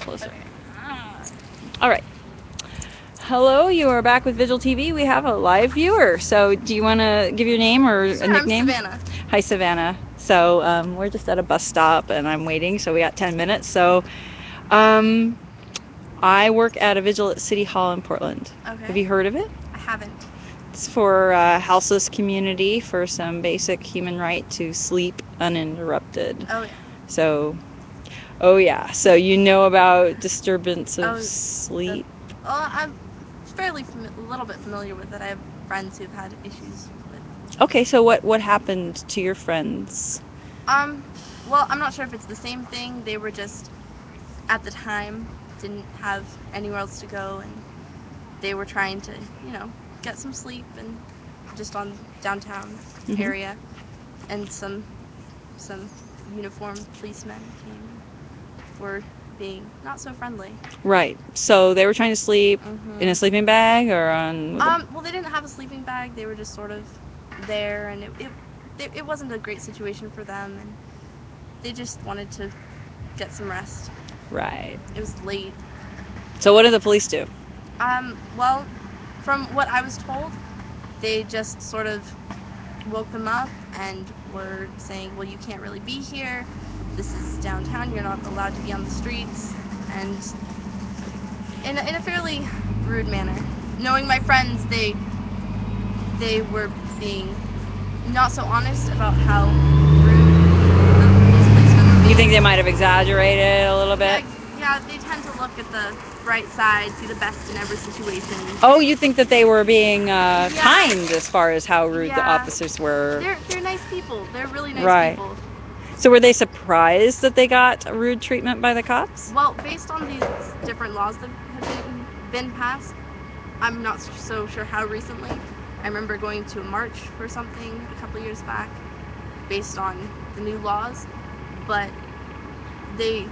closer. Okay. All right. Hello, you are back with Vigil TV. We have a live viewer. So, do you want to give your name or a Sure, I'm nickname? Savannah. Hi, Savannah. So, we're just at a bus stop and I'm waiting. So, we got 10 minutes. So, um, I work at a vigil at City Hall in Portland. Have Okay. you heard of it? I haven't. It's for a houseless community for some basic human right to sleep uninterrupted. Oh, yeah. So, oh yeah. So you know about disturbance of Oh, the. sleep? Well, I'm fairly a little bit familiar with it. I have friends who've had issues with. Okay, so what happened to your friends? Um, well, I'm not sure if it's the same thing. They were just at the time didn't have anywhere else to go, and they were trying to, get some sleep and just on downtown Hmm. area, and some uniformed policemen came and were being not so friendly. Right. So they were trying to sleep in a Mhm. sleeping bag or on with a... Well, they didn't have a sleeping bag. They were just sort of there, and it wasn't a great situation for them, and they just wanted to get some rest. Right. It was late. So what did the police do? Well, from what I was told, they just sort of woke them up and were saying, well, you can't really be here. This is downtown. You're not allowed to be on the streets. And in a fairly rude manner. Knowing my friends, they were being not so honest about how rude these policemen were You being. think they might have exaggerated a little Yeah, bit? yeah, they tend to look at the bright side, see the best in every situation. Oh, you think that they were being Yeah, kind as far as how rude the yeah, officers were? they're nice people. They're really nice Right. people. So were they surprised that they got rude treatment by the cops? Well, based on these different laws that have been passed, I'm not so sure how recently. I remember going to a march for something a couple years back, based on the new laws, but they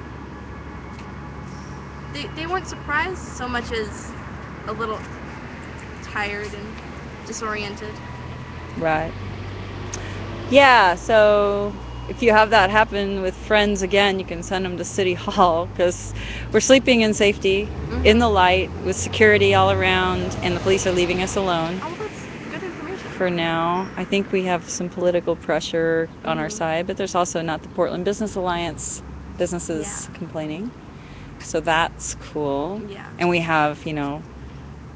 they weren't surprised so much as a little tired and disoriented. Right. Yeah, so if you have that happen with friends again, you can send them to City Hall because we're sleeping in safety, in Mm-hmm. the light, with security all around, and the police are leaving us alone Oh, well, that's good information. for now. I think we have some political pressure on our Mm-hmm. side, but there's also not the Portland Business Alliance Yeah. businesses complaining. So that's cool. Yeah. And we have,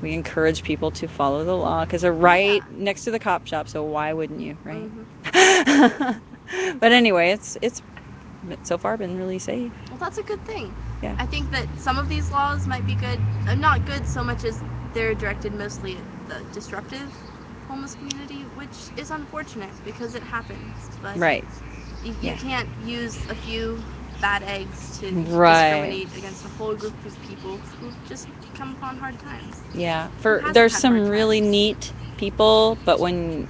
we encourage people to follow the law because they're Oh, yeah. right next to the cop shop. So why wouldn't you, right? Mm-hmm. But anyway, it's so far been really safe. Well, that's a good thing. Yeah. I think that some of these laws might be good, not good so much as they're directed mostly at the disruptive homeless community, which is unfortunate because it happens. But Right. you Yeah. can't use a few bad eggs to Right. discriminate against a whole group of people who've just come upon hard times. Yeah. Who For hasn't there's had hard some really times? neat people, but when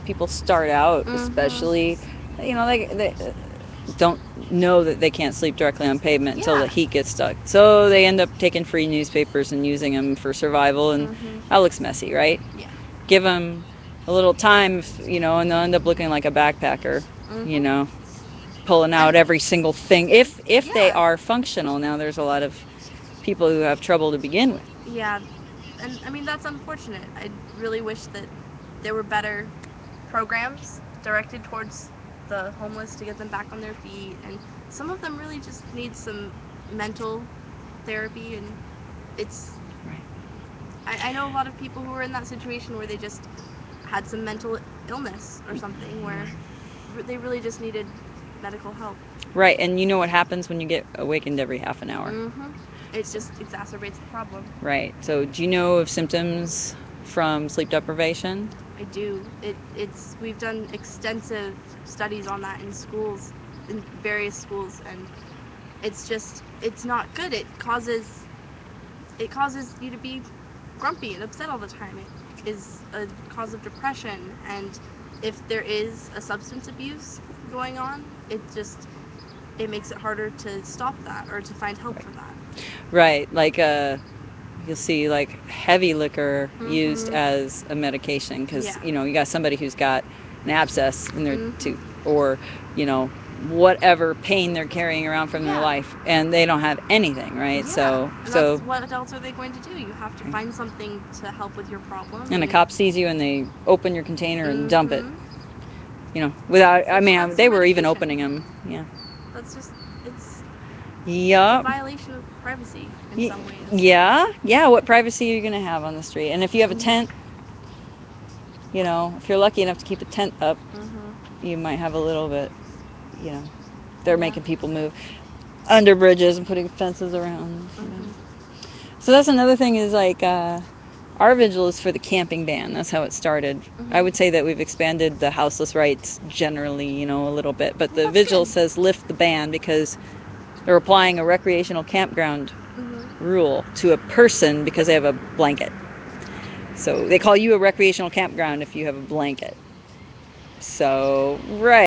people start out, Mm-hmm. especially, they don't know that they can't sleep directly on pavement until the Yeah. heat gets stuck. So they end up taking free newspapers and using them for survival, and Mm-hmm. that looks messy, right? Yeah. Give them a little time, and they'll end up looking like a backpacker, you Mm-hmm. know, pulling out And every single thing. If they yeah, are functional. Now there's a lot of people who have trouble to begin with. yeah, and I mean that's unfortunate. I really wish that there were better programs directed towards the homeless to get them back on their feet, and some of them really just need some mental therapy, and it's Right. I know a lot of people who are in that situation where they just had some mental illness or something where they really just needed medical help. Right, and you know what happens when you get awakened every half an hour. Mm-hmm. It So, just exacerbates the problem. right. So, do you know of symptoms from sleep deprivation? I do. It's we've done extensive studies on that in schools, in various schools, and it's not good. It causes you to be grumpy and upset all the time. It is a cause of depression, and if there is a substance abuse going on, it makes it harder to stop that or to find help Right. for that. Right. Like you'll see like heavy liquor used Mhm. as a medication because Yeah. you got somebody who's got an abscess in their Mhm. tooth, or you know whatever pain they're carrying around from their Yeah. life, and they don't have anything, right? Yeah. So And so that's what else are they going to do? You have to find something to help with your problem and a and cop sees you and they open your container and dump it, mhm. without, I Well, mean, that's they their were even medication. opening them. Yeah. That's just it's a Yup. violation of privacy in some ways. Yeah. What privacy are you gonna have on the street? And if you have a Mhm. tent, if you're lucky enough to keep a tent up, Mhm. you might have a little bit. You know, they're Yeah. making people move under bridges and putting fences around. Mhm. So that's another thing is like our vigil is for the camping ban. That's how it started. I Mhm. would say that we've expanded the houseless rights generally, a little bit, but Well, the that's vigil good. says lift the ban because they're applying a recreational campground Mhm. rule to a person because they have a blanket. So they call you a recreational campground if you have a blanket. So, right.